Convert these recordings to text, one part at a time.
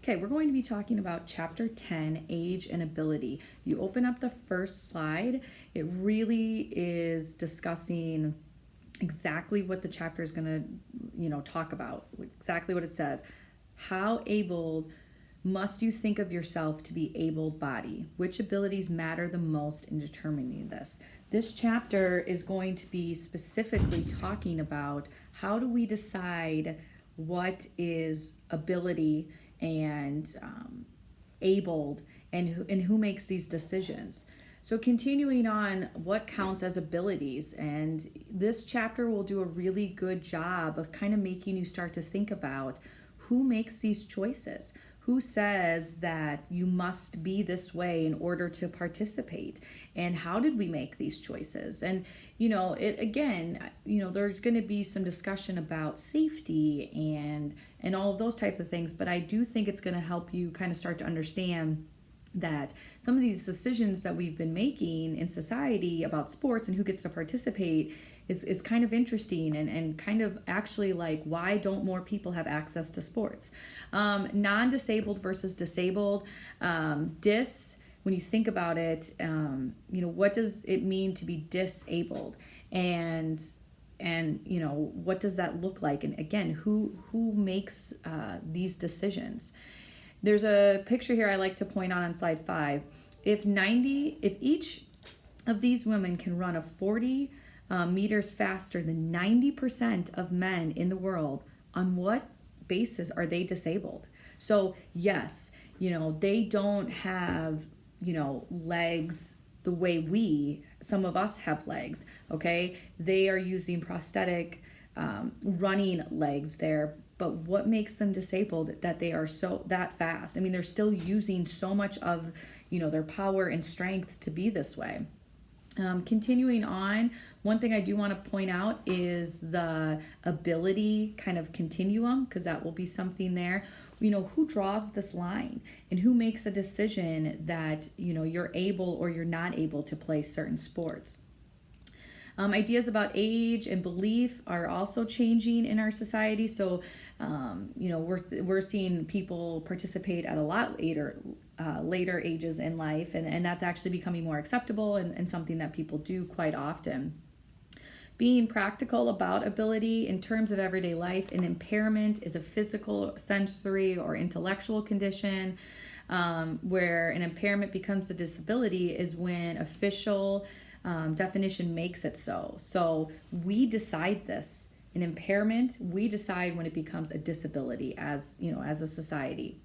Okay, we're going to be talking about Chapter 10, Age and Ability. You open up the first slide, it really is discussing exactly what the chapter is going to, talk about, exactly what it says. How able must you think of yourself to be able-bodied? Which abilities matter the most in determining this? This chapter is going to be specifically talking about how do we decide what is ability and abled, and who makes these decisions. So continuing on, what counts as abilities, and this chapter will do a really good job of kind of making you start to think about who makes these choices. Who says that you must be this way in order to participate? And how did we make these choices? And, there's going to be some discussion about safety and all of those types of things. But I do think it's going to help you kind of start to understand that some of these decisions that we've been making in society about sports and who gets to participate is kind of interesting and kind of actually like, why don't more people have access to sports? Non-disabled versus disabled. When you think about it, what does it mean to be disabled? And what does that look like? And again, who makes these decisions? There's a picture here I like to point on slide 5. If each of these women can run a 40 meters faster than 90% of men in the world, on what basis are they disabled? So yes, they don't have, legs the way some of us have legs, okay? They are using prosthetic running legs there. But what makes them disabled that they are that fast? I mean, they're still using so much of, their power and strength to be this way. Continuing on, one thing I do want to point out is the ability kind of continuum, because that will be something there. Who draws this line and who makes a decision that, you're able or you're not able to play certain sports. Ideas about age and belief are also changing in our society. So, we're seeing people participate at a lot later ages in life, and that's actually becoming more acceptable and something that people do quite often. Being practical about ability in terms of everyday life, an impairment is a physical, sensory, or intellectual condition. Where an impairment becomes a disability is when official definition makes it so. So we decide this. An impairment, we decide when it becomes a disability as a society.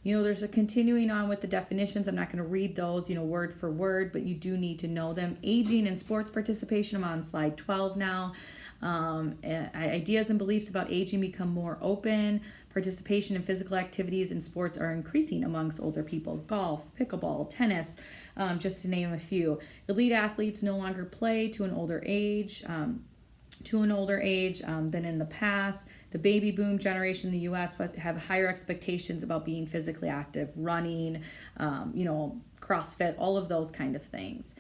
There's a continuing on with the definitions. I'm not going to read those, word for word, but you do need to know them. Aging and sports participation. I'm on slide 12 now. Ideas and beliefs about aging become more open. Participation in physical activities and sports are increasing amongst older people. Golf, pickleball, tennis, just to name a few. Elite athletes no longer play to an older age. Than in the past. The baby boom generation in the U.S. have higher expectations about being physically active, running, CrossFit, all of those kind of things.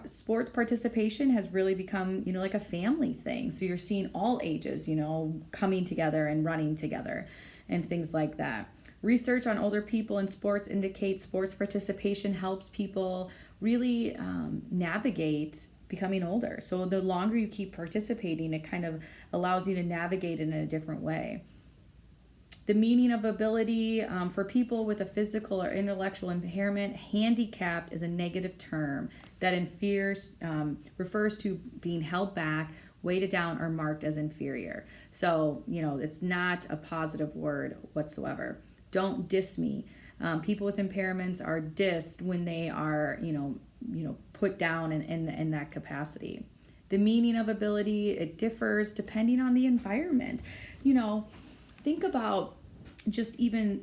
Sports participation has really become, like a family thing. So you're seeing all ages, coming together and running together and things like that. Research on older people in sports indicates sports participation helps people really navigate becoming older. So the longer you keep participating, it kind of allows you to navigate in a different way. The meaning of ability for people with a physical or intellectual impairment, handicapped is a negative term that refers to being held back, weighted down, or marked as inferior. So, it's not a positive word whatsoever. Don't diss me. People with impairments are dissed when they are, put down in that capacity. The meaning of ability, it differs depending on the environment. Think about just even,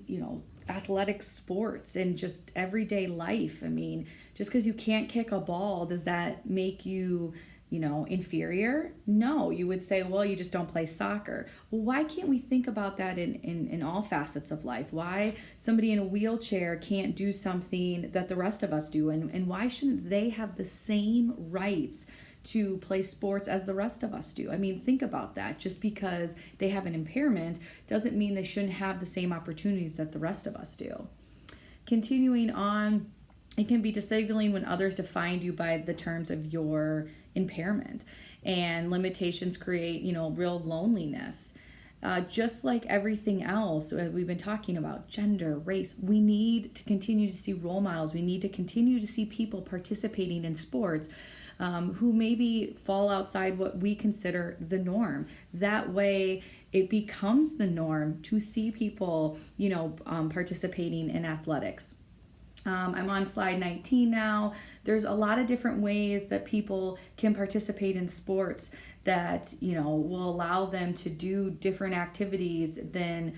athletic sports and just everyday life. I mean, just because you can't kick a ball, does that make you, inferior? No, you would say, well, you just don't play soccer. Well, why can't we think about that in all facets of life? Why somebody in a wheelchair can't do something that the rest of us do? And why shouldn't they have the same rights to play sports as the rest of us do. I mean, think about that. Just because they have an impairment doesn't mean they shouldn't have the same opportunities that the rest of us do. Continuing on, it can be disabling when others define you by the terms of your impairment, and limitations create, real loneliness. Just like everything else we've been talking about, gender, race, we need to continue to see role models. We need to continue to see people participating in sports who maybe fall outside what we consider the norm. That way, it becomes the norm to see people, participating in athletics. I'm on slide 19 now. There's a lot of different ways that people can participate in sports that, will allow them to do different activities than,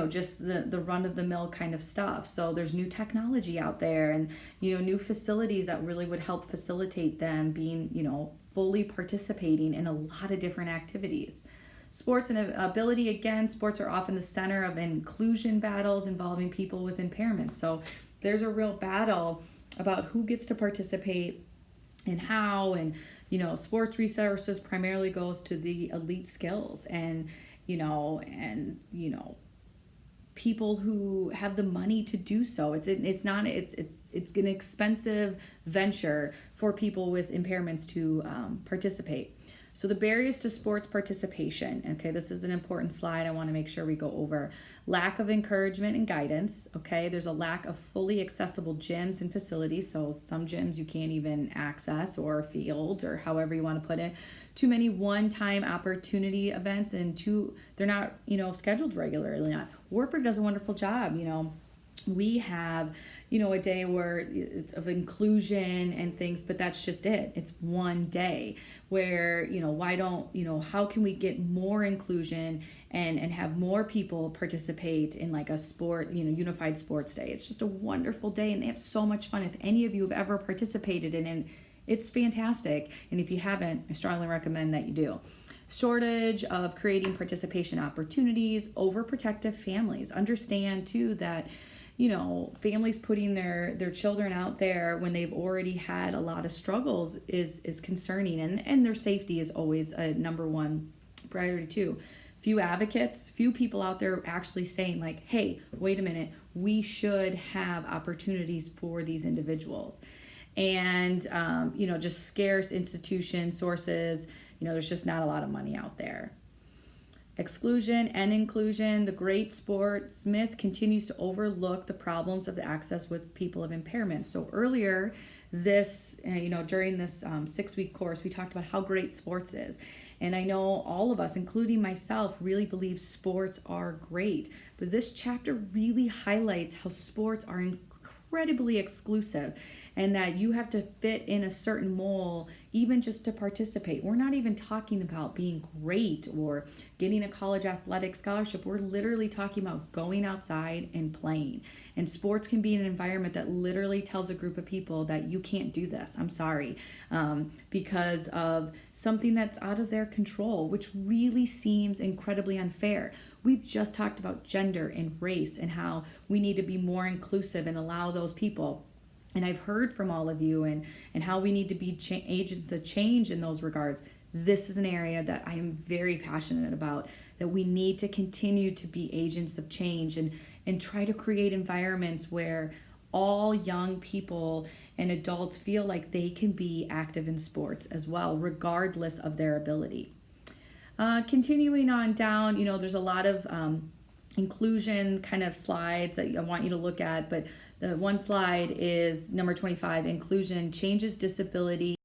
just the run-of-the-mill kind of stuff. So there's new technology out there and, new facilities that really would help facilitate them being, fully participating in a lot of different activities. Sports and ability, again, sports are often the center of inclusion battles involving people with impairments. So there's a real battle about who gets to participate and how, and sports resources primarily goes to the elite skills and people who have the money to do so. It's an expensive venture for people with impairments to participate. So the barriers to sports participation. Okay, this is an important slide I want to make sure we go over. Lack of encouragement and guidance. Okay, there's a lack of fully accessible gyms and facilities. So some gyms you can't even access, or fields, or however you want to put it. Too many one-time opportunity events, and they're not scheduled regularly. Not. Wartburg does a wonderful job. We have, a day of inclusion and things, but that's just it. It's one day where, how can we get more inclusion and have more people participate in like a sport, unified sports day. It's just a wonderful day and they have so much fun. If any of you have ever participated in it, it's fantastic. And if you haven't, I strongly recommend that you do. Shortage of creating participation opportunities, overprotective families. Understand too that families putting their children out there when they've already had a lot of struggles is concerning, and their safety is always a number one priority too. Few advocates, few people out there actually saying like, hey, wait a minute, we should have opportunities for these individuals. And, just scarce institution sources, there's just not a lot of money out there. Exclusion and inclusion. The great sports myth continues to overlook the problems of the access with people of impairment. So earlier this, during this 6-week course, we talked about how great sports is. And I know all of us, including myself, really believe sports are great. But this chapter really highlights how sports are incredibly exclusive and that you have to fit in a certain mold even just to participate. We're not even talking about being great or getting a college athletic scholarship. We're literally talking about going outside and playing. And sports can be an environment that literally tells a group of people that you can't do this. I'm sorry. Because of something that's out of their control, which really seems incredibly unfair. We've just talked about gender and race and how we need to be more inclusive and allow those people. And I've heard from all of you and how we need to be agents of change in those regards. This is an area that I am very passionate about, that we need to continue to be agents of change and try to create environments where all young people and adults feel like they can be active in sports as well, regardless of their ability. Continuing on down, there's a lot of inclusion kind of slides that I want you to look at, but the one slide is number 25, inclusion changes disability